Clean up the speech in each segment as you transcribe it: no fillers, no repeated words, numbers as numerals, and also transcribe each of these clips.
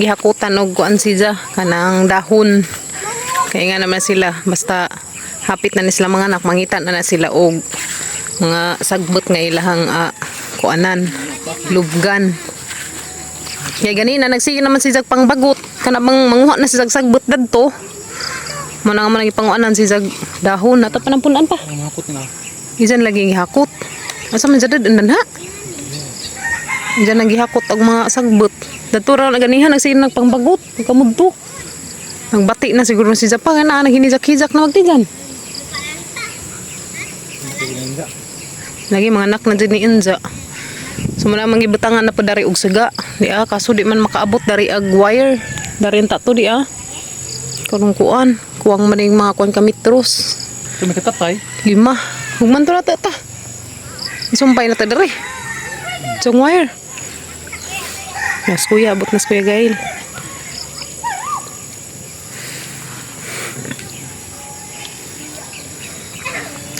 gihakutan og kuan siya kanang dahon. Kaya nga naman sila basta hapit na ni sila mga anak mangita na sila og mga sagbot nga ilahang kuanan lubgan. Kaya ganina nagsige naman si Jag pangbagot kana bang manguha na si Jag sagbot dadto. Mo na nga man panguanan si Jag dahon ato panampunan pa. Mahakot na. Isan lagi gihakot. Asa man jadad andan ha? Diyan nagihakot og mga sagbot. Dadto ra na ganihan nagsige nagpangbagot kamudto. Nagbati na siguro si Japa nga na naghinijak-hijak na magtigan. Lagi mga anak na dyan ni Inja. So muna mangibutangan na pa dari og saga. Di kaso di man makaabot dari ag wire. Dari ta to di Karong kuan. Kuwang maning mga kuan kamitros. Ito may katatay. 5. Hugman to na ta. Isumpay na ta dari. Itong wire. Nas kuya, abot nas kuya Gail.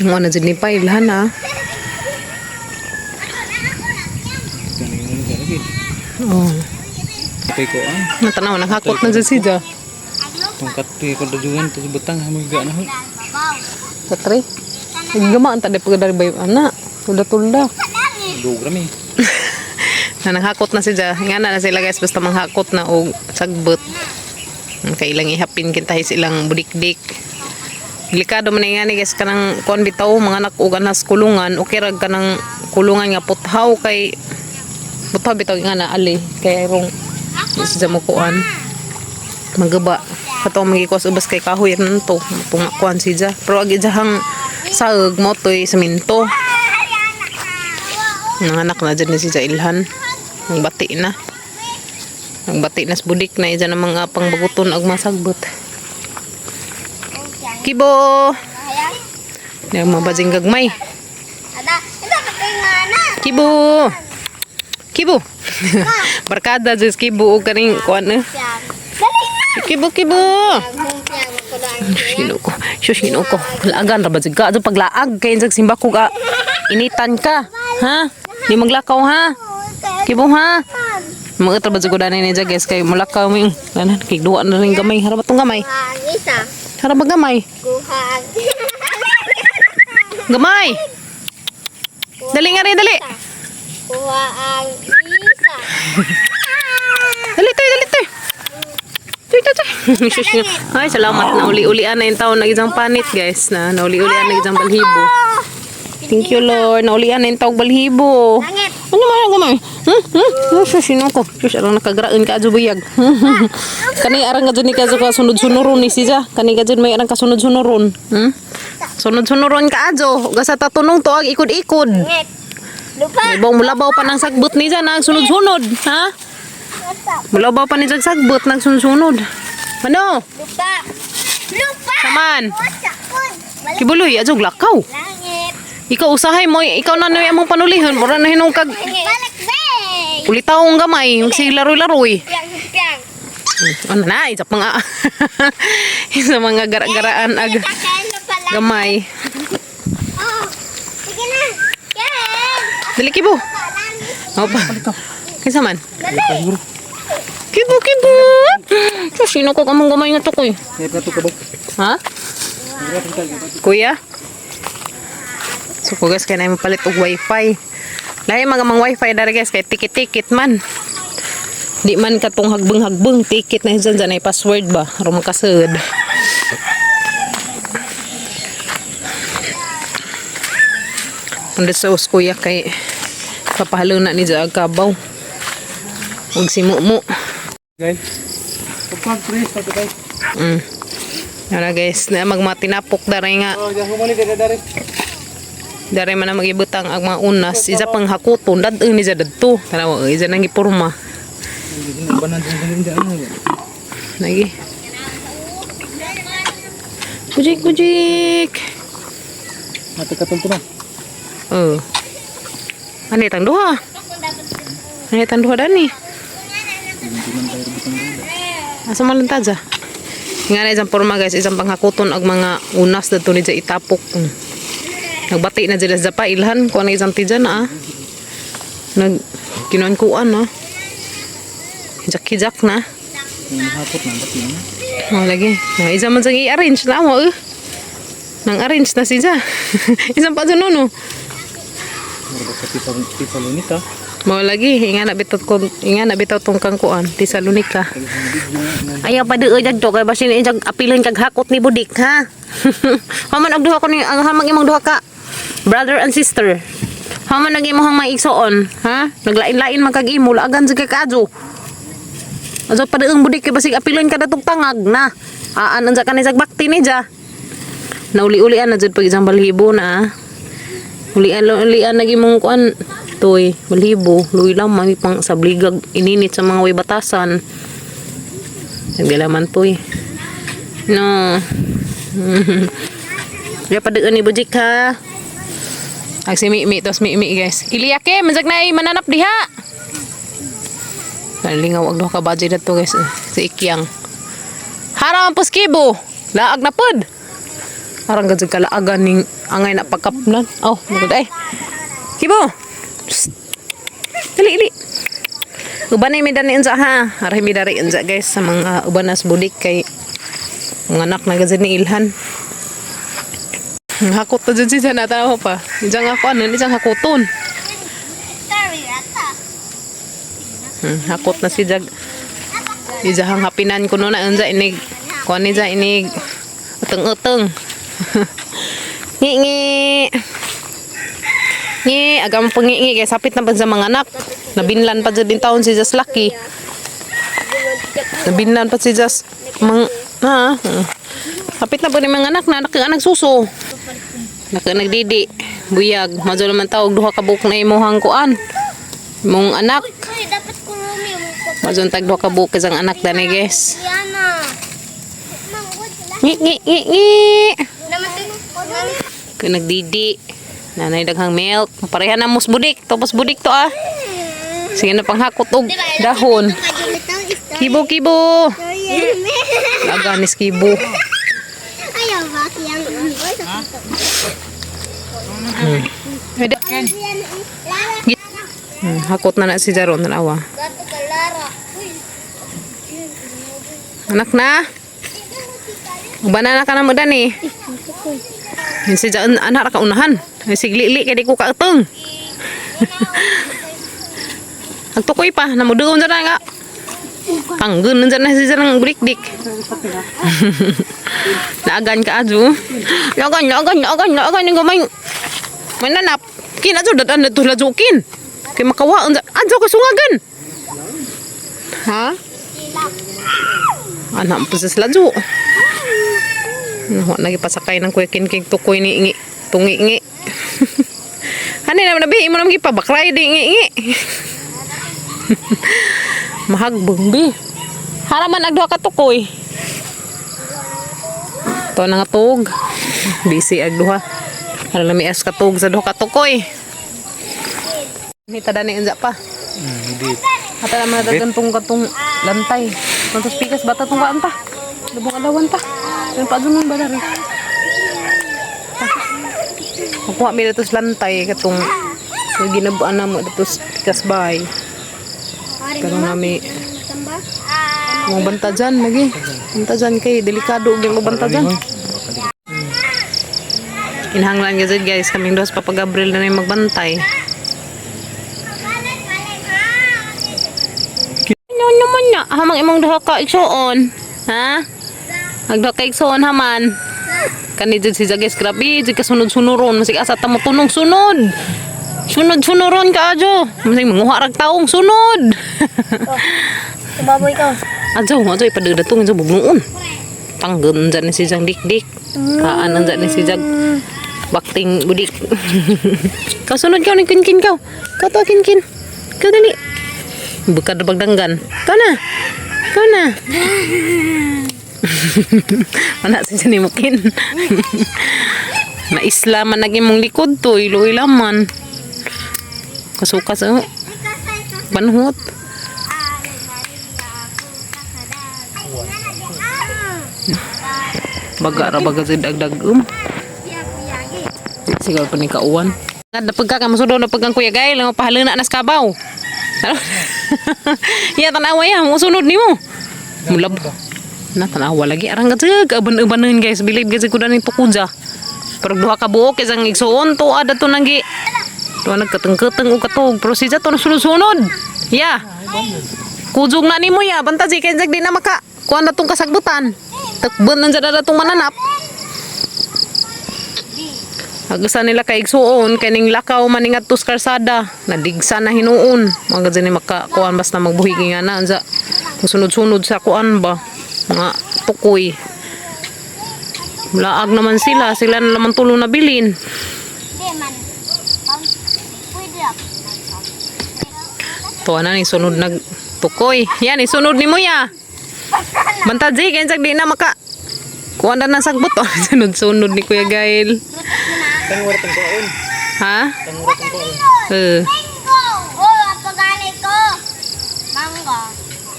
Ang ano dyan ni Pai, lahan na. Oo. Okay ko Natanaw, naghakot na dyan siya. Tungkat ko dajugan to butang hamiga na ho. Katri. Gamaan tadi pag dari bayo anak. Tulda-tulda. Dugram Na naghakot na siya. Nga na sila guys, basta manghakot na o sagbot. Kailang ihapin kintahi silang budikdik. Delikado man nga ni guys kanang kon bitaw mga anak ug anas kulungan okay ra kanang kulungan nga puthaw kay puthaw bitaw nga na ali kay rong sa mo kuan magaba kato magikwas ubas kay kahoy nanto tunga kuan siya pero agi jahang saeg mo toy semento ng anak na dyan ni si Ilhan nagbati na sa budik na iyan ang mga pangbaguton ag masagbot. Kibo. Nya mabajing gagmay. Kibo. Kibo. Barkada jud kibo og kaning kuan na. Kibo. Sino ko. Laagan ra ba jud ka paglaag kay jud simba ko initan ka. Ha? Di maglakaw ha. Kibo ha. Mga tra ba jud danay ni guys kay mulakaw mi. Lanan kay duwa na ring gamay harap tong gamay. Harap gamay. Gamay. Dali nga rin, dali. Kuha ang isa. Dali toy. Ay, salamat na uli-ulian na yung taon na isang panit guys na nauli-ulian na isang balhibo. Thank you Lord, naulian na yung taong balhibo. Ano man gamay? Sino ko? Arang nakagraan ka adyo buyag. Kani arang adyo ni ka sunod-sunuron ni siya. Kani adyo may arang kasunod-sunuron. Sunod-sunuron ka adyo. Gasa tatunong to ag ikod-ikod. Lupa. Ibang mulabaw pa ng sagbot ni siya nagsunod-sunod. Ha? Mulabaw pa ni siya sagbot nagsunod-sunod. Ano? Lupa. Saman. Kibuloy, adyo glakaw. Langit. Ikaw usahay mo, ikaw na naman mong panulihon. Mura na hinong kag... Balakbay. Ulitaw ang gamay, sige laroy-laroy. Piang. Ano na, isa pa nga. Isa mga gara-garaan ag gamay. Oh. Sige na. Yan. Dali kibo. Opa. Kinsa man? Dali. Kibo. So, sino ko kamang gamay nga to koy? Ha? Kuya? So ko guys, kaya na mapalit og wifi. Lahi mga wifi dari guys, kay tikit-tikit man. Di man katong hagbeng-hagbeng, tikit na dyan ay password ba? Aron makasud. Ando sa kuya kay papahalo na ni Jaag Kabaw. Ug si Mumu. Guys. Pagpag please pati guys. Ara guys, na magmatinapok dari nga. Oh, jago mo ni dari. Dari man na magibutang ang mga unas, isa pang hakuton, dadeng ni dadto. Tanaw, isa nang ipurma. Lagi. Kujik. Mati katol to na. Ani tang duha. Dani. Asa man lang taja. Nga na isang porma guys, isang panghakuton ang mga unas dadto ni itapok. Nagbati na sila sa pa Ilhan kung ano isang tidya na kinuan-kuan na hijak-hijak na Hapot na ba't na. Oh, lagi. Nah, isa man sang i-arrange na mo nang arrange na siya. Isang pa dyan no. Mura ka Tesalonika. Mo lagi, inga na bitot tong kangkuan, Tesalonika. Ayaw pa deui jag to kay basin jag apilon kag hakot ni budik ha. Haman og duha ko ni hamang imong duha ka brother and sister. Haman nag imong maigsoon, ha? Naglain-lain man kag imo laagan sa kakajo. Aso pa deung budik kay basig apilon kada tong tangag na. Aan anza kanay jag bakti ni ja. Nauli-ulian na jud pag isang balhibo na. Ulian lagi mong kuan toy balhibo luwi lang may pang sabligag ininit sa mga way batasan. Nagdilaman toy. No. Ya padaan ni bujik ha. Ag si mi tos mi guys. Iliyake manjag na mananap diha. Nalingaw ag duha ka budget ato guys. Si Ikyang. Haram puskibo. Laag na pod. Arang gajud kalaagan ning angay na pagkapnan. Oh, magud ay. Kibo. Psst. Dili. Uban ay midani unsa ha. Arahi midari unsa guys sa mga ubanas budik kay mga anak na gajud ni Ilhan. Hakot ta jud siya na tanaw pa. Ijang ako ano, ijang hakoton. Hakot na si jag. Ijang hapinan kuno na unsa inig. Kuan ni ja inig uteng-uteng. Ngi agam pengi guys sapit na pa sa mga anak nabinlan pa jud din taon si Just Lucky nabinlan pa si Just sapit na pa ni mga anak na nagsuso nagdidi buyag majo naman tawag duha ka buok na imong kuan imong anak Dapat kulumi mo ko. majo tag duha ka buok isang anak dani guys Yana. ngi Naman kaya nagdidi nanay daghang milk pareha na mus budik tapos budik to sige na panghakot og dahon kibo aganis kibo Ayaw ba siyang hakot na si Jaron tanawa Gato ka Lara. anak na banana ka na mo dani si Jaron anak ka unahan sigli-li kay di ko kauteng agtukoy pa namuduon dyan nga panggun dyan na si Jaron budik-dik naagan ka ajo lagan yung gamay mananap kinajo dadan na tulajokin kay makawaan dyan ajo ka sungagan ha anak po sa lajo wala nagipasakay ng kuya king tukoy ni ingi tungi-ngi. Hani naman nabi, imo naman ipabakray di ngi-ngi. Mahagbong bi. Haraman agduha ka tukoy. To na nga tug. Busy agduha. Hala lami as ka tug sa duha ka tukoy. Ni tadani unsa pa. Hindi. Ata naman nagagantong katong lantay. Tantos pikas bata tong kaanta. Lubong adawan ta. Yan pa dun ba dari? Kuha mi dito sa lantay katong ginabuan na mo dito sa kasbay. Karon nami mo banta dyan lagi. Banta dyan kay delikado gyud mo banta dyan. Inhanglan gyud guys kaming dos pa Gabriel na magbantay. Ano naman na hamang imong duha ka igsoon. Ha? Agduha ka igsoon haman. Kani jud si Jages grabe jud ka sunod-sunuron masig asa ta mo tunong sunod. Sunod-sunuron ka ajo. Masig manguha rag taong sunod. Baboy ka. Ajo ipadagdatong sa bugnuon. Tanggen dyan si Jang dik-dik. Kaanan dyan si Jag bakting budik. Kau sunod kau ni kin-kin kau. Kau to kin-kin. Kau dali. Bukad bagdanggan. Kau na. Mana sa dyan imukin. Na islaman naging mong likod to. Ilo-ilaman. Kasukas banhut. Baga sa dagdag sigaw pa ni kauwan. Napagka ka masudo na pagkang kuya gay lang pahalina nas kabaw. Iya tanawa ya mo sunod nimo. Mulab. Na tanawa lagi arang gajag aban-abanin guys bilib gajag kuda ning tukuja. Pero duha ka buok isang igsuon to ada to nagi. To nagkateng-kateng og katog pero si Jato na sunod-sunod. Ya. Kujog na nimo ya banta kay jag di na maka kuan na tong kasagbutan. Takben nan jada tong mananap. Agasa nila kay igsuon kaning lakaw maningat tus karsada nadigsa na hinuon mga gani maka kuan basta magbuhigi nga na anza sunod-sunod sa kuan ba mga tukoy. Laag naman sila na naman tulo na bilin. Di man. Pwede ako. Tuwa na ni sunod nag tukoy. Yan isunod ni mo ya. Banta G kaya di na maka kuha na nasagbot. Sunod-sunod ni Kuya Gail. Tangwar tong kaon. Ha? Tangwar tong kaon. Mango! Oh, pagani ko. Mango.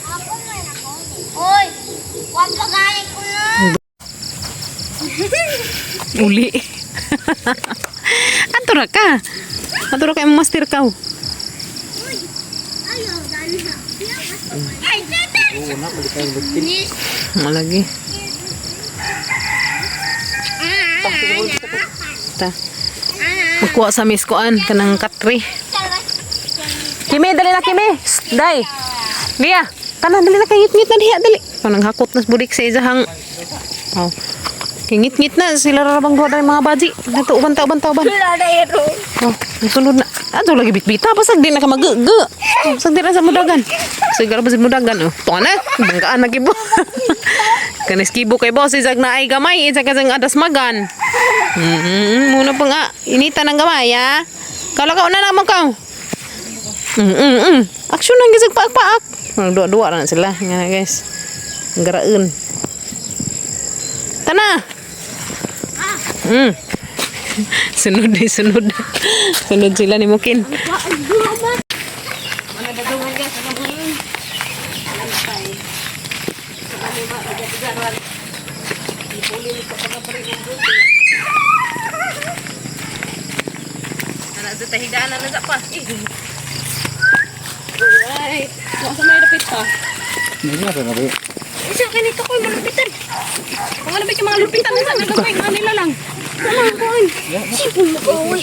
Ako man ako. Oy, wag pagani ko na. Uli. Atura ka. Atura ka master ka. Ayaw, ganha. Ay, tete! Oo na pali kayo butin. Malagi. Ta. Magkuha sa miskoan kanang katri. Kimi, dali na Kimi. Shh, Day. Lia, kana dali na kay ngit-ngit na diha dali. Kanang hakot nas budik sa izahang. Oh. Ngit-ngit na sila rabang duha dari mga baji. Nato uban. Wala na ito. Oh, sunod na. Ato lagi bitbita pasag di na ka mag-ge. Oh, pasag di na sa mudagan. Sigara pa sa mudagan. Oh, tuwa na. Banggaan na kibo. Kanis kibo kay boss isag na ay gamay, isag kasang adas magan. Muna pa nga inita ng gamay ha. Kalakaw na naman ka. Aksyon nang gisag paak-paak. Dua-dua na sila nga guys. Garaun. Tana. Sunod. Sunod sila ni Mukin. Anak sa higaan na nasa pa. Alright. Masa may lapit pa. Hindi na ba na ba? Isa kanito ko malupitan. Kung ano ba yung mga lupitan nasa nagagawin nga nila lang. Wala ko ay. Sipon mo ko ay.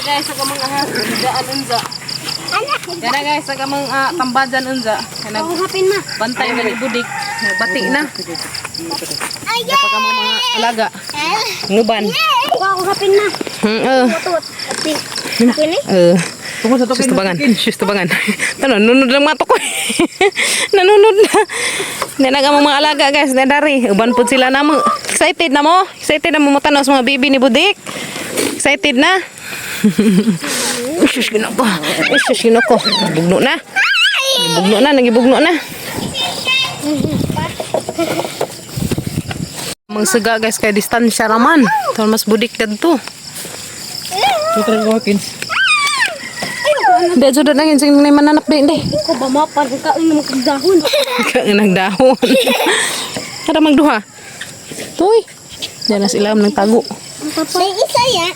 Guys, sa kamang higaan unza. Yan guys, sa kamang tambajan unza. Ako hapin ma. Bantay man ibudik. Bati na. Ay, Kapag ang mga alaga. Nguban. ako hapin ma. Tutut. Ati. Pili? Tungkol sa token. Sus tabangan. Nanonood lang mato ko. Nanonood na. Nanaga mga alaga guys. Dari. Uban po sila na mo. Excited na mo? Excited na mo matanaw sa mga bibi ni Budik? Excited na? Sus ginako. Sus ginako. Bugno na. Nagibugno na. Magsaga guys kay distansya raman. Tawon mas Budik dadto. So tara ko Hawkins. Hindi, sudah na yun. Sige na mananap din. Hindi. Ko ba mapan ka ang magdahon? Kainang dahon. Kada magduha. Tuy. Diyan na sila nagtago. May isa ya.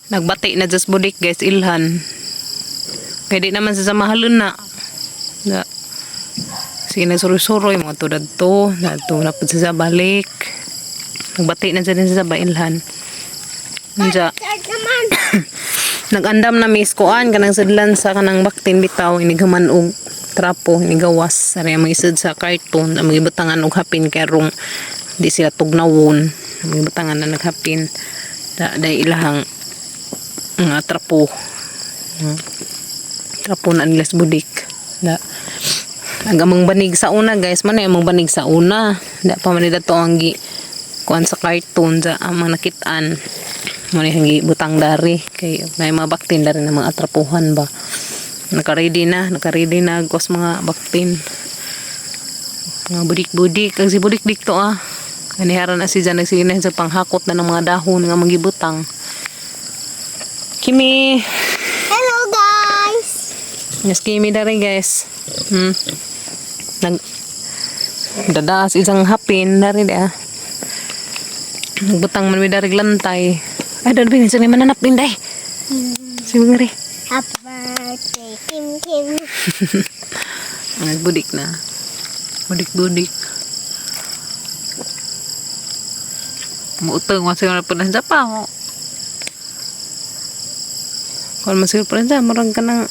Nagbati na just Budik guys. Ilhan. Pwede naman sa mahalon na. Da. Sige nagsuroy-suroy. Mga tudad to. Dato na po sa balik. Nagbati na dyan sa Ilhan. Nandiya. Start naman. Nagandam na miskoan kanang sidlan sa kanang baktin bitaw inigaman og trapo inigawas sari ang isud sa karton ang magibutangan og hapin kay rong di sila tugnawon ang magibutangan na naghapin day ilahang nga trapo na nila sa Budik da agamang banig sa una guys man among banig sa una da pa man dato ang gi kuan sa karton sa amang nakitaan mo ni hangi butang dari kay may mga baktin dari na mga atrapuhan ba naka-ready na gos mga baktin mga budik kag si budik dikto aniharan na si Jan nagsilin sa panghakot na ng mga dahon nga magibutang Kimi Hello guys. yes Kimi dari guys nag dadaas isang hapin dari dia nagbutang man mi dari lantay. Ay, doon ba yun? Mananap din, day. Sige nga rin. Happy birthday, Kim Kim. Nagbudik na. Budik-budik. Muutang masih na pernah japa mo. Kalau masih pernah japa, marang ka nang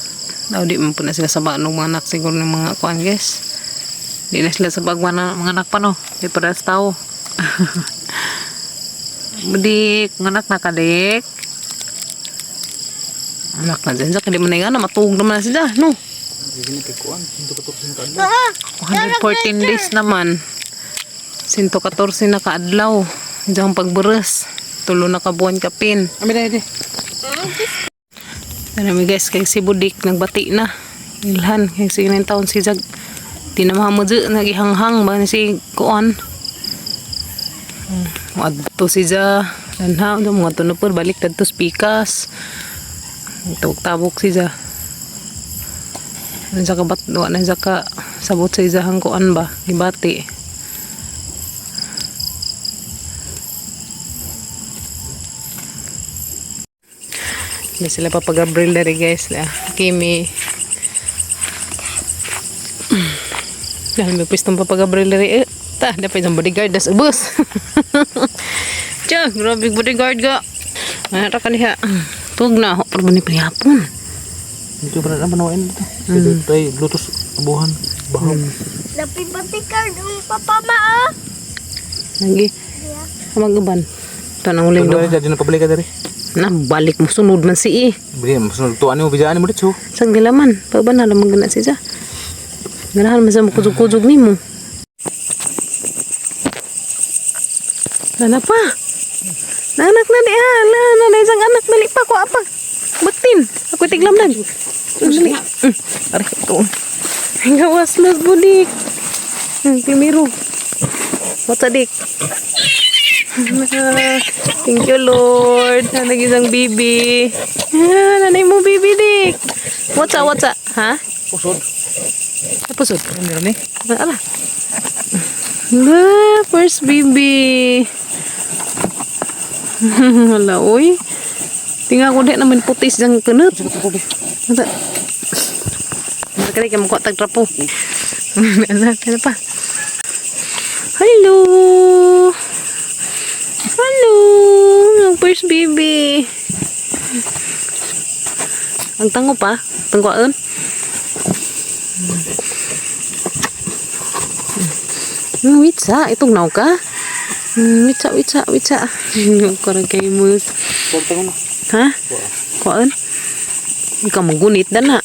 di man po na sila sa ng mga anak siguro ng mga kuan guys. Di na sila sa bagwana mga anak pa no. Di pa rin tao. Budik, mga anak na kadik. Anak na dyan. Kaya di man na nga na matugog naman na sila, no? Sige na kikuan. 114 ka adlaw. 114 days naman. 114 na kaadlaw. Diyan pagburas. Tulo na kabuan kapin. Ami dai. Ano mi guys, kay si Budik nagbati na. Ilhan, kay si 9 taon si Jag. Di na mahamudyo, nagihanghang ba ni si Kuan. Adto si Ja. Lanha, mga tunupur, balik dadto spikas. Tabok-tabok si Ja. Ano sa kabat, doon na sa ka sabot sa izahang Kuan ba, ibati. Hindi sila papag-abril dari guys. Kimi. Dahil may pwestong papag-abril dari. Dapat yung bodyguard. Das ubos. Tiyo, grabe bodyguard ka. Manara ka niya. Tuwag na. Pero ba ni pinihapon? Dito pa na panawain dito. Dito tayo bluetooth abuhan. Bahaw. Tapi bodyguard yung papa ma. Lagi. Kamag-uban. Ito nang uling Dito daw. na dito pabalik ka dari. Na, balik mo. Sunod man si Bigyan mo sunod tuan mo bijaan mo dito. Sang dilaman. Paba na lang magana siya. Ganahan man sa kuzug-kuzug ni mo. Nana pa. Nanak na di ha. Na isang anak. Dali pa ko apa. Batin. Ako tiglam lang. Dali. Aray ito. Gawas mas budik. Primero. Matsadik. Thank you Lord. Nanag isang bibi. Nanay mo bibi dik. What's up? Ha? Pusod. Pusod. Meron ni. Ala. First baby. Hala, oy. Tingnan ko din naman putis dyan kunot. Mata. Markali ka makuha tagtrapo. Ala, kaya pa. Hello. Hello. Ang first baby. Ang tango pa. Tangkuan. Witsa, itong naw ka? Witsa. Kurang kayo mo. Portang mo. Ha? Kuan? Ikaw magunit na.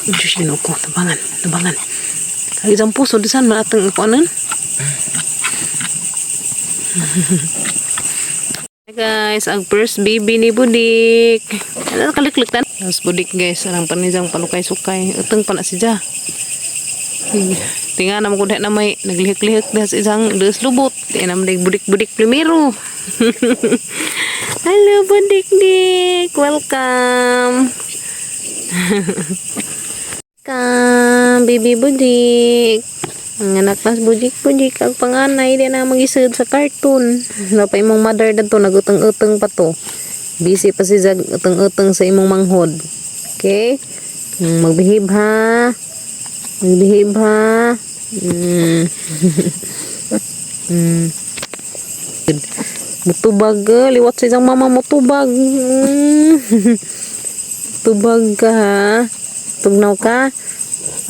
Diyos yun ako. Tabangan. Ay, isang puso. Disan malatang kuanan. Hey guys, ang first baby ni Budik. Ano kaliklik tan? Tapos Budik guys, alang panizang panukay-sukay. Utang pa na siya. Tingnan naman ko na may naglihik-lihik na sa isang dos lubot. Tingnan naman Budik primero. Hello Budik. Welcome. Welcome, baby Budik. Ang anak mas Budik. Ang panganay din na mag-isud sa cartoon. Napay imong mother na to, nagutang-utang pa to. Busy pa si Zag, utang-utang sa imong manghod. Okay? Magbihib ha. Mutubag ka. Liwat sa isang mama mutubag. Tubag ka ha. Tugnaw ka.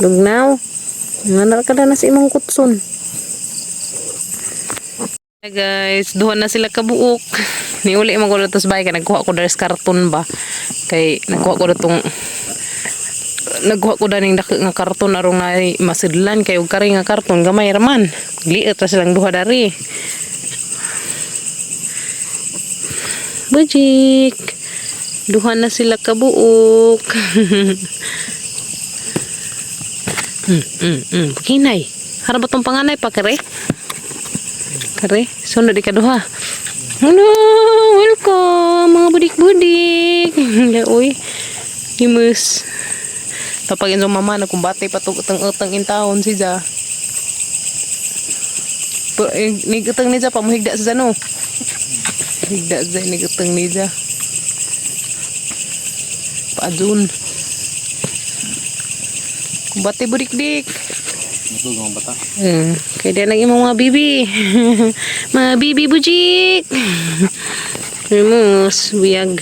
Lugnaw. Nganar ka na sa imong kutson. Hey guys, duha na sila kabuok. Niuli mo ko dito sa bahay. Nagkuha ko dari sa karton ba. Kay nagkuha ko ditong nagkuha ko daning dako nga karton arong na masidlan kay og kari nga karton gamay raman. Liit ra silang duha dari. Bujik. Duha na sila kabuok. Kinay. Harap batong panganay pa kare. Kare, sunod di kaduha. Hello, welcome mga budik-budik. Uy. Himus. Papagin sa mama na kung batay patutang-utang in taon si Ja. Nigutang ni Ja pa muhigda sa no. Higda sa nigutang ni Ja. Paadun. Bati budik-dik. Ito mga bata. Kaya din ang imong mga bibi. Mga bibi bujik. Remus, biyag.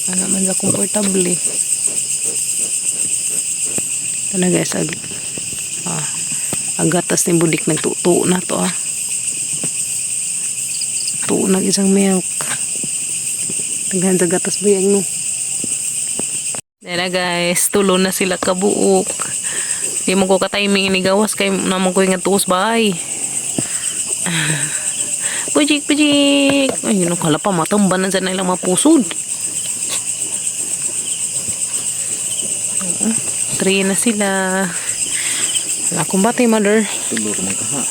Ano man sa komportable. Ito na guys, ang gatas ni budik nagtuto na to tuo na isang milk. Taghan sa gatas biyag no. Dala guys, tulo na sila kabuok. Di mo ko ka-timing ni gawas kay naman ko nga tuos bahay. Bujik. Ay, yun kala pa matambanan sa nilang mga pusod. 3 na sila. Wala akong batay, mother. Tulor man kaha.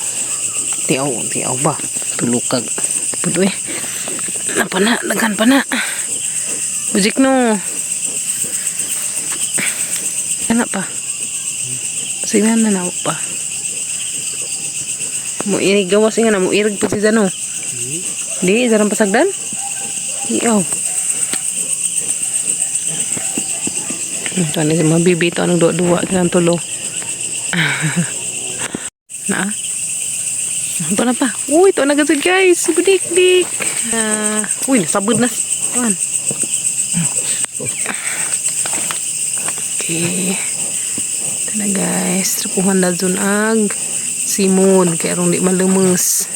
Tiyaw ba? Tulukag. Pudoy. Laghan pa na. Bujik no. Ano pa? Sige na pa. Mo irig gawas nga na mo irig po si Zano. Di jarang pasagdan. Iyaw. Ito na si mga bibi ito anong duwa silang tulo. Na? Ito na pa. Uy, ito na gasig guys. Budik-dik. Uy, nasabod na. Okay. Ito na guys. Trapuhan na dun ag simon. Kaya rong di malumus.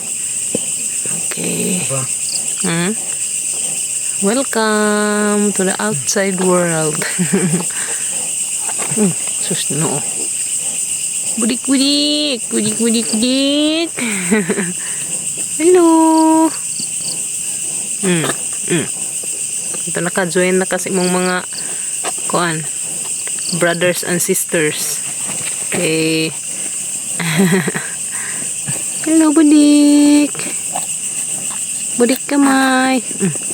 Okay. Welcome to the outside world. Sus no. Budik. Hello. Ito naka-join na kasi mong mga brothers and sisters. Okay. Hello, budik. Budik kamay.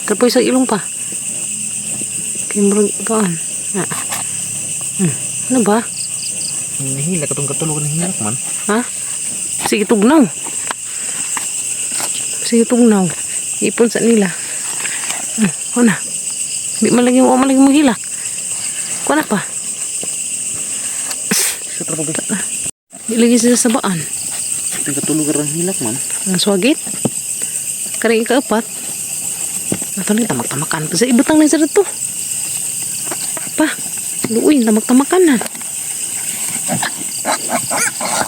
Tapoy sa ilong pa. Kimbrog kaan. Ano ba? Hihila katong katulog ng hilak man. Ha? Sige tugnaw. Ipon sa nila. Kuna. Di malagi mo hilak. Kuna pa. Di lagi sila sa baan. Ito katulog ng hilak man. Ang swagit. Karang ika-4. Ato lang tamak-tamakan. Kasi ibutang lang sa dito. Pa. Luuin, tamak-tamakan na.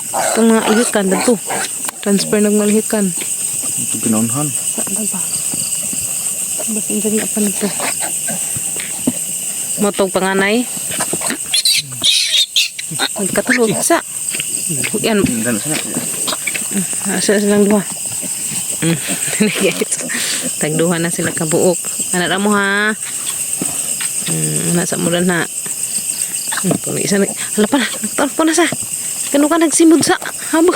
Ito mga lihikan dito. Transfer nagmalihikan. Ito ginaunhan. Ano ba? Basta yung dali pa nito. Motong panganay. Magkatulog. Sa. Yan. Asa silang dua. Tagduhan na sila kabuok. Anak mo ha. Anak sa mudan na. Isa na. Hala pa na. Nagtarpo na sa. Kano ka nagsimod sa. Habo.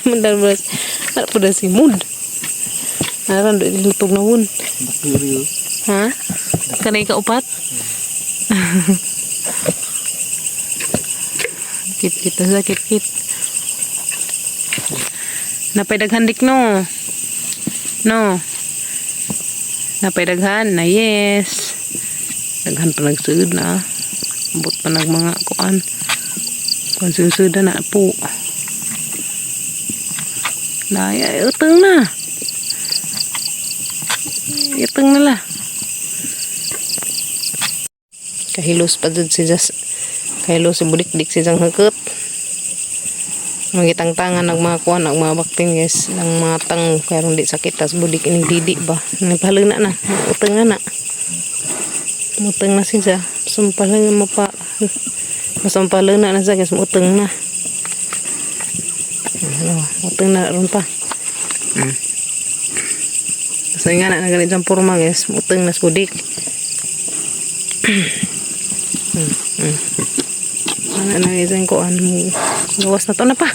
Dalmas. Anak po na simod. Aran doon ilutog na wun. Bakteryo. Ha? Kanay ka upat? Kit-kit sa kit-kit. Napay daghan dik no. Napay daghan na yes. Daghan pa nagsud na. Ambot pa nag mga kuan. Konsusud na po. Naya utang na. Itang na la. Kahilos pa jud si Jas. Kahilos si budik-dik si jang heket. Magitang-tangan ng mga kuan ng mga bakting guys ng mga tang kaya di sakit tas budik ini didi ba nagpahalina na utang na utang na siya sumpalan mo pa masampalan na siya guys utang na utang na ron pa so nga na ganit ang porma guys utang na budik ano na isang kuan mo gawas na to na pa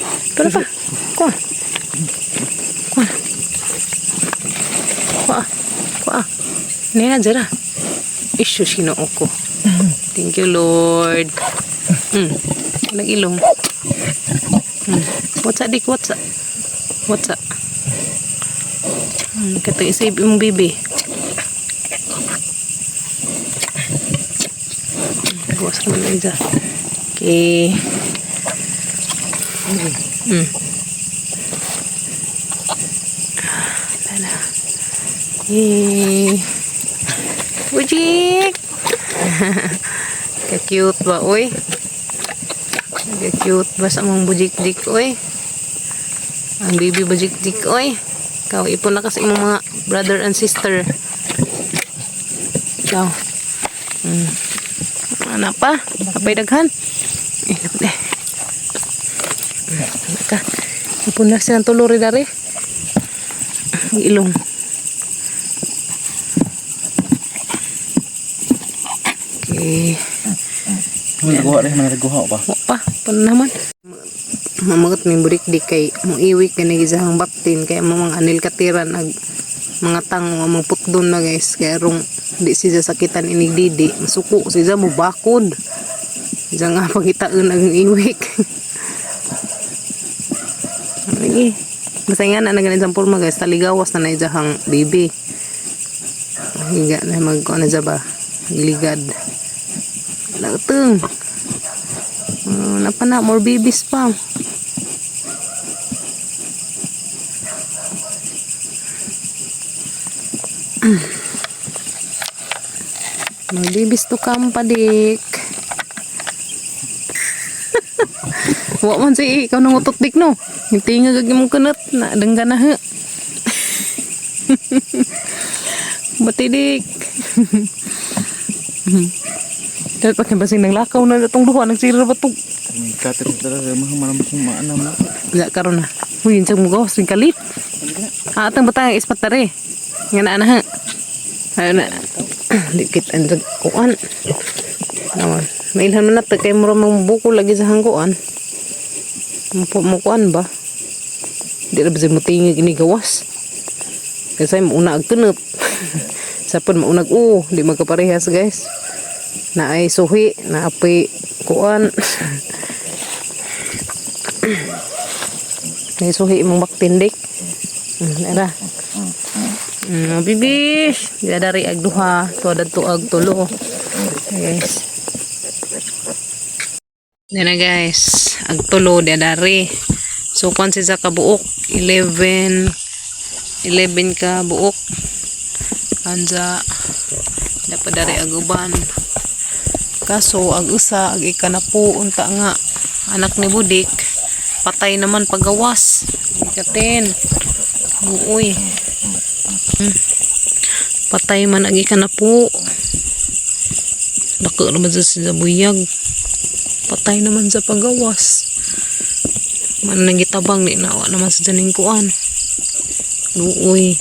kuha nena jara isyo sinoo ko thank you Lord nag-ilong what's up kata isip yung bibi Gawas naman na isa. Okay. Tala. Yay. Bujik. Ka-cute ba, oy? Ka-cute ba sa mong bujik-dik, oy? Ang baby bujik-dik, oy? Ikaw, ipon na kasi mong mga brother and sister. Ikaw. Ano pa? Kapay daghan? Lapit eh. Ka. Ipon na silang tulori dari. Ang ilong. Okay. Nagkuha pa. Wapa, paano naman? Mamagat ng burik di kay mong iwik ka nagizahang baptin kaya mamang anil katiran ag mga tang mamang putdon na guys kaya rong di siya sakitan inigdidi masuko siya mo bakod siya nga pagitaan ang iwik. Lagi basta nga na naganin sa forma guys taligawas na naijahang baby higa na magkuha na siya ba ligad lauteng. Napa na, more babies pa. More babies to come pa, dik. Wa man si ikaw nang utot dik no. Hindi nga gagi mong kunot na dengga na he. Bati dik. Dahil pa kaya basing naglakaw na itong duha, nagsira ba ito? Katrin talaga, mahamanam kong maanam na. Wala karon na. Uy, yun siyang mugawas, yung kalit. Atang batang ispat tari. Nga na ha. Ayun na. Likit ang kuan. Naman. Mailhan mo na ito, kaya mura mong buko lagi sa hangkuan. Mukuan ba? Hindi na ba siya mutingig inigawas? Kasi mauna agtunot. Sapon maunag di magkaparehas guys. Na ay suhi, na apoy kuan. Na suhi mong baktindik. Nara. Bibis, dia dari ag duha, tuwa dadto ag tulo. Guys. Dina guys, ag tulo dia dari. So kuan siya ka buok 11 ka buok. Anja dapat dari ag uban. Kaso ag usa ag ikanapo unta nga anak ni budik patay naman pagawas ikatin uy patay man ag ikanapo dako naman sa buyag patay naman sa pagawas man nagitabang ni nawa naman sa janing kuan uy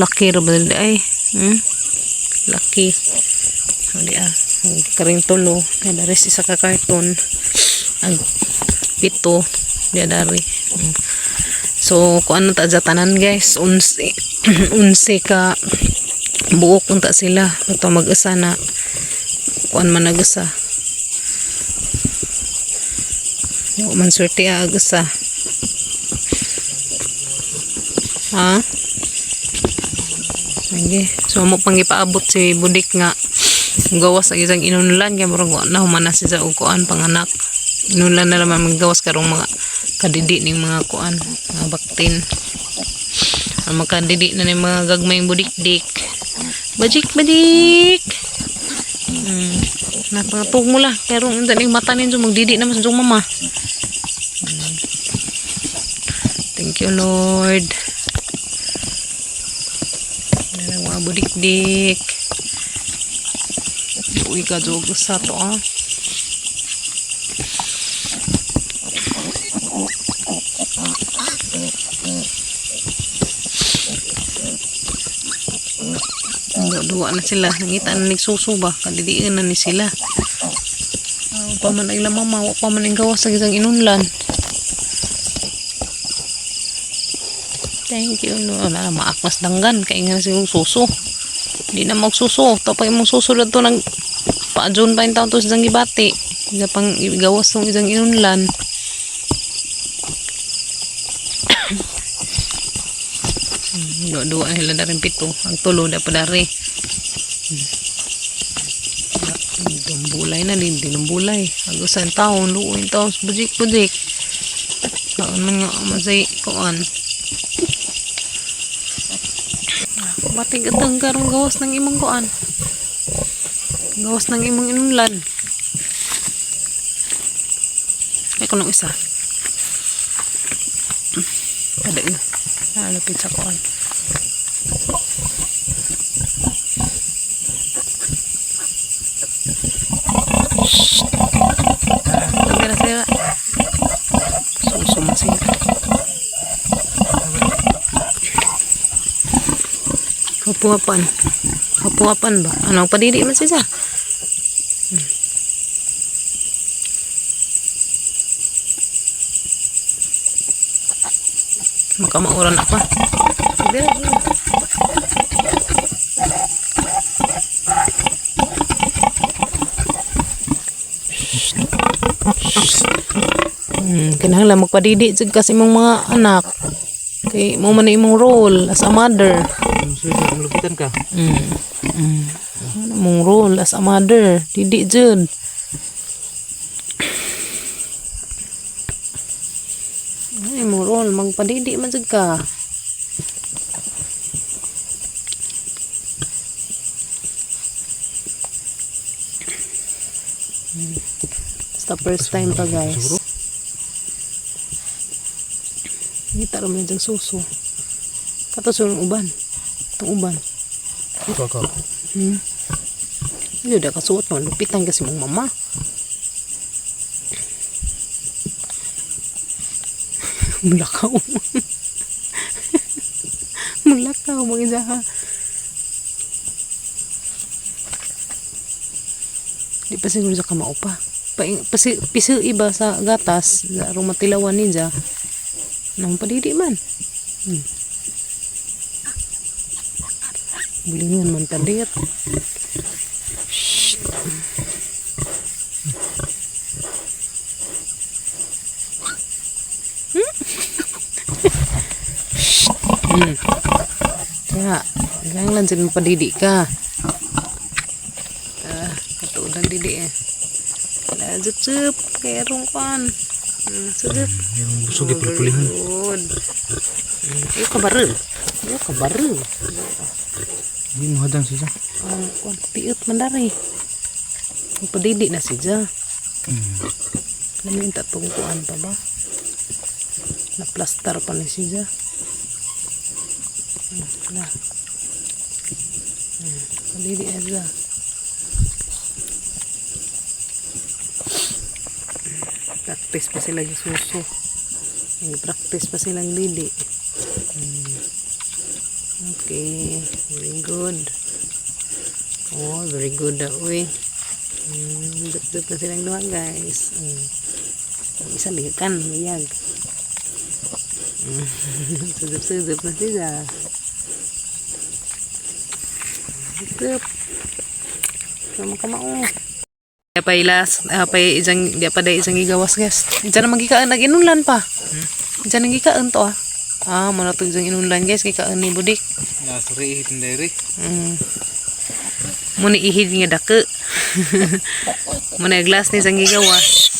laki ra ba ay laki. Hindi karing tulo kaya dari isa ka karton ag pito dia dari so kung ano ta tanan guys 11 ka buok unta sila ito mag-isa na kuan man nag-isa yung man swerte ag-isa ha okay. So mo pang ipaabot si budik nga gawas sa isang inunlan kaya murag na humana siya og kuan panganak inunlan na naman maggawas karong mga kadidi ning mga kuan mga baktin ang mga kadidi na ning mga gagmayng budik-dik bajik napangatog mo la kaya rong ning mata ninyo magdidi naman sa mama thank you Lord mga budik-dik. Uy ka jog sa to Dua na sila nangita na nagsuso ba kadidiin na ni sila pa man ay lamang mawa pa man ang gawas sa isang inunlan. Thank you Lord. Wala na maakmas danggan kaya nga silang suso. Hindi na magsuso. Tapos yung suso na ito nag pa-adyon pa yung taon to sa isang gibati. Isa pang gawas ng isang inunlan. Dua-dua nila na rin pito. Ang tulo na pa dari. Ang bulay na din ng bulay. Agusan taon, luoy taon, bujik-bujik. Taon man nga masay kuan. Batig atang karong gawas ng imong kuan. Gawas ng imong inunlan. Ay kunong isa. Kada na. Nalapit sa kuan. Sira-sira. Susum-sira. Kapuapan. Kapuapan ba? Anong padidi man siya? Makamauran apa? Dira. Kinahanglan magpadidi jud kasi imong mga anak. Kay mo man imong role as a mother. Sulit malupitan ka. Ano mong role as a mother? Didi jud. Ay mo role magpadidi man jud ka. Basta first time pa guys. Kita rin dyan suso. Kato ng uban. Itong uban. Ikaw. Hindi udah kasuot mo. Lupitan kasi mong mama. Mulakaw. Mulakaw mga isaha. Di pa siguro sa kamao pa. Piso iba sa gatas. Sa rumatilawan ninja. Nang padidi man. Bulingan man tadir. Shhh. Kaya, lang sila padidi ka. Katulang didi eh. Kaya zup-zup. Kaya rungkan. Sulit. Yung busog yung pulihan. Ayo kabaru. Ayo kabaru. Hindi mo hadang siya. Kuan piut mandari. Padidi na siya. Lamin tatong kuan pa ba? Na plaster pa ni siya. Na. Padidi aja. Practice pa sila yung suso. Practice pa silang didi. Okay. Very good. Oh, very good that way. Dup-dup na silang doon guys. Isa lihakan. Mayag. Sudup-sudup na sila. Dup. Sama kamao. Pailas, isang dia pa day isang gigawas guys. Diyan na magikaan naginunlan pa. Diyan nang gikaan to ah. Muna to isang inunlan guys, gikaan ni budik. Ya, suri ihit ndiri. Muna ihid nga dake. Muna glass ni isang gigawas.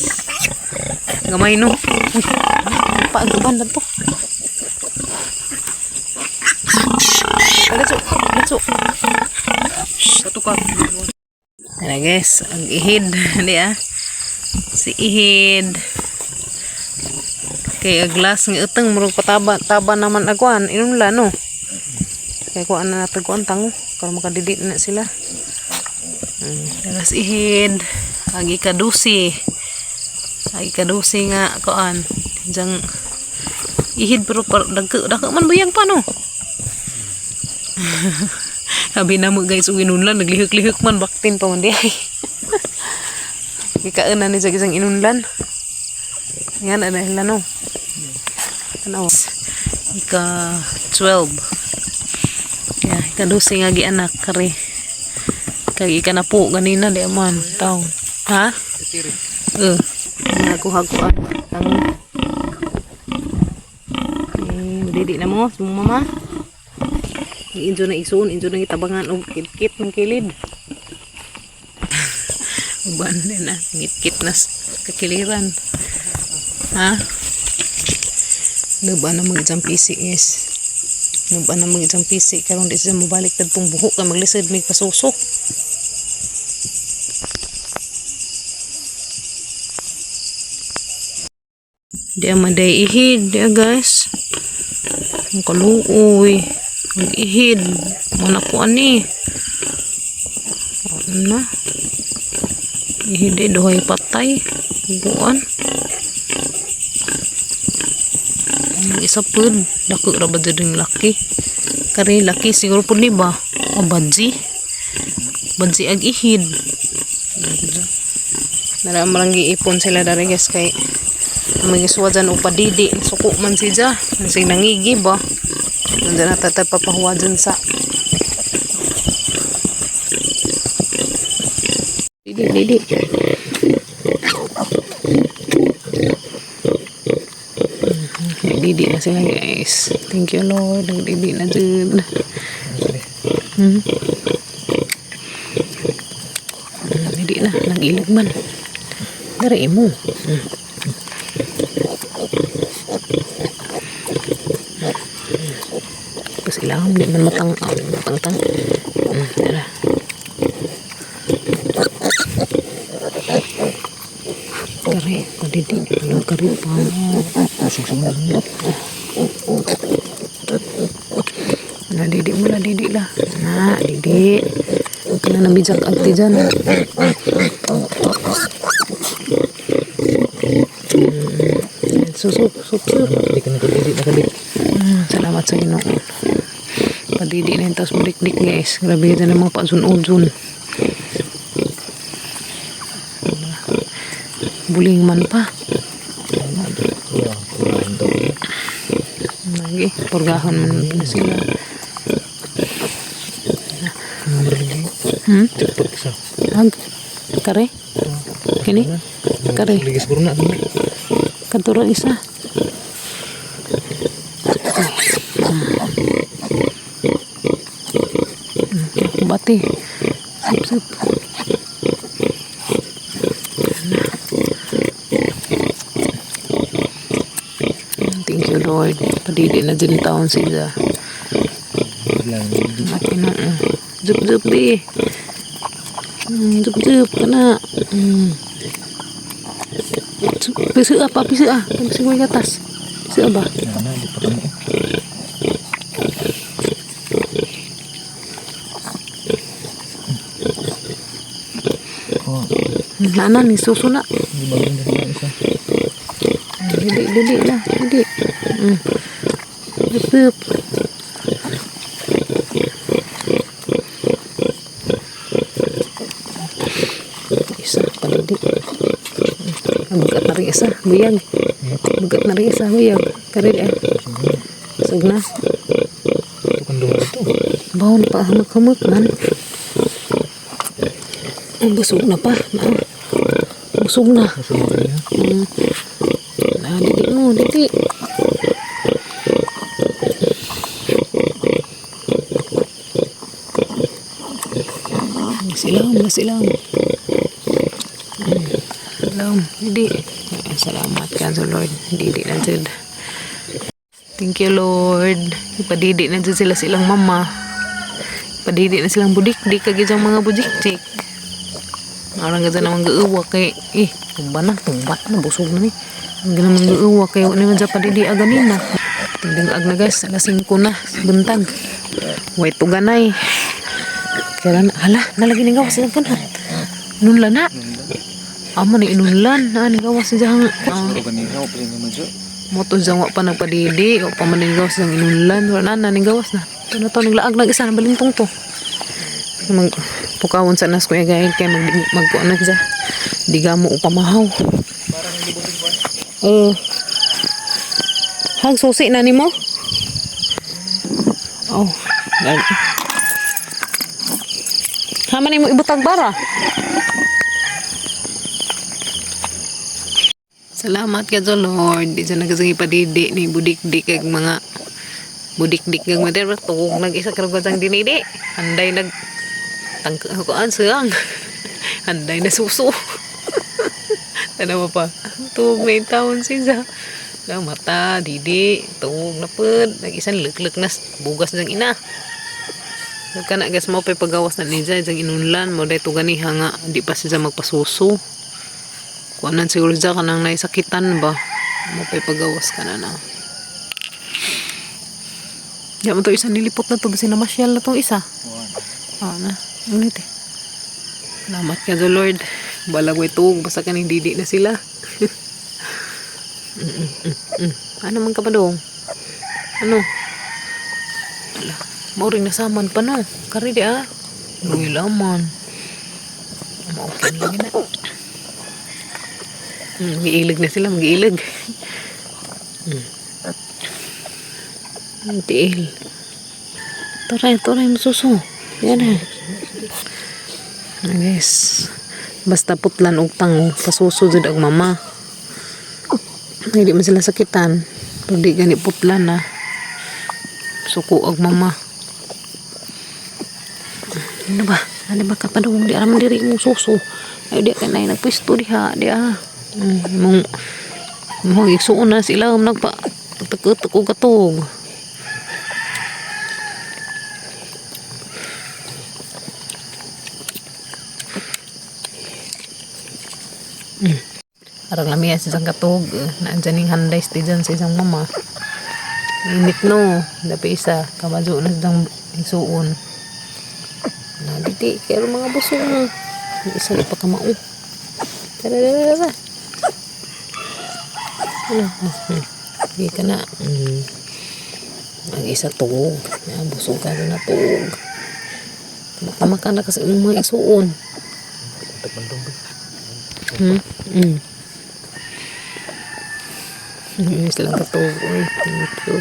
Gamay no. Uy, pa ang bandan to. Let's go. Satu ka. Ayan guys, ang ihid. Hindi si ihid. Kaya glass ng utang murag pataba naman agwan. Inunla no. Kaya kuan na natagkuan tango. Karon makadidit na sila. Ayan si ihid. Agi kadusi. Nga kuan. Diyan ihid pero dagko man buyang pa no. Sabi na mo guys, inunlan, naglihik-lihik man, baktin pa man di ay. Ikaan na ni sa isang inunlan. Yan, ano nila no. Ano? Ika 12. Yeah, ika 12 nga anak kari. Kag ika na po, ganina, di aman, taon. Ha? Nakuha-kuha. Didi na mo, sumong mama. Injo na isuon, injo na itabangan og kit-kit ng kilid. Uban din na. Ngit-kit na kakiliran. Ha? Nuba na mag-jampisi guys. Nuba na mag-jampisi. Karong di siya mabalik tagpong buhok. Kaya maglisod may pasusok. Di maday ihid. Di guys. Ang kaluoy. Mag-ihid. Mana ko ani. Ano na. Ihid ay dohay patay. Buwan. Ang isa po. Dako ra ba dyan laki. Kari laki siguro po ba? O badzi. Badzi ag ihid. Naramarang giipon sila dari guys kay magiswa dyan o padidi. Suko man si dyan. Nasing nangigi ba? Nandiyan na tatay papahuwa dyan sa didi. Didi na sila guys. Thank you Lord. Didi na dyan. Didi na. Nag-ilag man. Dari mo. Tapos ilang di man matang-tang. Tara. Kari, kung didi, wala kari pa. Wala didi mo la, didi la. Na, didi. Kana nabijak agti dyan. Susup. Hindi ka nakadidi, nakadidi. Salamat sa Ginoo. Padidi na yung tapos bulik-dik guys. Grabe yun na mga pazun-uzun. Buling man pa. Lagi, purgahon man na sila. Cepat isa. Kare? Kini? Kare? Ligis puro na. Kanturang isa. Bati. Sip. Thank you Lord. Padidi na dyan taon sila. Zup di. Zup ka na. Pisi apa? Pisi ko yung atas. Pisi ba? Di pa kami. Nana ni susu na. Di bagian dari isa. Didi lah. Didi. Zup. Isa palidi. Bugat na rin isa. Buyag. Bugat na rin isa. Buyag. Karin Sugna. Itu kan dua itu. Bawon pa hamag-hamag man. Busog na pa. Busog na. Didi mo. Didi. Silam. Silam. Didi. Salamat ka sa Lord. Didi na dyan. Thank you Lord. Ipadidi na dyan silang mama. Ipadidi na silang budik. Di kagijang mga budik-tik. Orang ganda naman gauwa kay tumban na busog na ni. Ang ganda naman gauwa kay wala naman sa padidi aganin na. Tingdang ag na guys, alas 5 na buntag. Wait to ganay. Kaya hala, nalagi ni gawas ng kanat. Inunlan na. Amo ni inunlan na ni gawas sa jang. Moto jang wa pa nagpadidi, o pa man ni gawas ng inunlan, wala na ni gawas na. Ito na to naglaag na isa na balintong to. Pukawon sa nas ko yung gahil kaya magkuan na siya. Di gamo upamahaw. Hag susi na ni mo? Oh. Hama ni mo ibutag bara? Salamat ka sa Lord. Di siya nagkasang ipadidi ni budik-dik kag mga budik-dik kag mga tugog nag-isa karagwasang dinidi. Anday nag tangkuan siyang Anday na suso. Ano pa? Tuog na yung taon siya. Lang mata, didi, tuog na pud. Nag-isan lek-lek na bugas ng ina. Nagkana guys mo pa pagawas na niya isang inunlan mo dahil ito ganiha nga di pa siya magpasuso. Kuanan siguro siya kanang naisakitan ba mo pa pagawas ka na na. Di mo to isa nilipot na to basi na masyal na tong isa. Na ulit eh. Salamat ka do Lord. Balagway tuog basta kaning didi na sila. Ano man ka pa dong? Ano? Ala. Mauring nasaman pa no. Kari di Uy laman. Maukin lagi na. Mag-iilig na sila. Mag-iilig. Tiil. Taray masuso. Yan Guys. Basta putlan og tango. Pasuso did ang mama. Hindi man sila sakitan. Pero di gani putlan na. Suko og mama. Ano ba? Ano ba kapadong di alam diri mong suso. Ay di ka na nagpwesto diha, di mong igsuon na sila nagpa tekut ko katog. Arang lamiya sa isang katog na dyan yung handay dyan sa isang mama. Init no, dapat isa kamadyo na silang igsuon. Didi, kaya mga busog mo. Isa na pa kamao. Tara. Hindi ka na. Ang isa tuog. Busog ka na tuog. Tama ka na kasi yung mga isuon. Yes lang ka tuog. Thank you.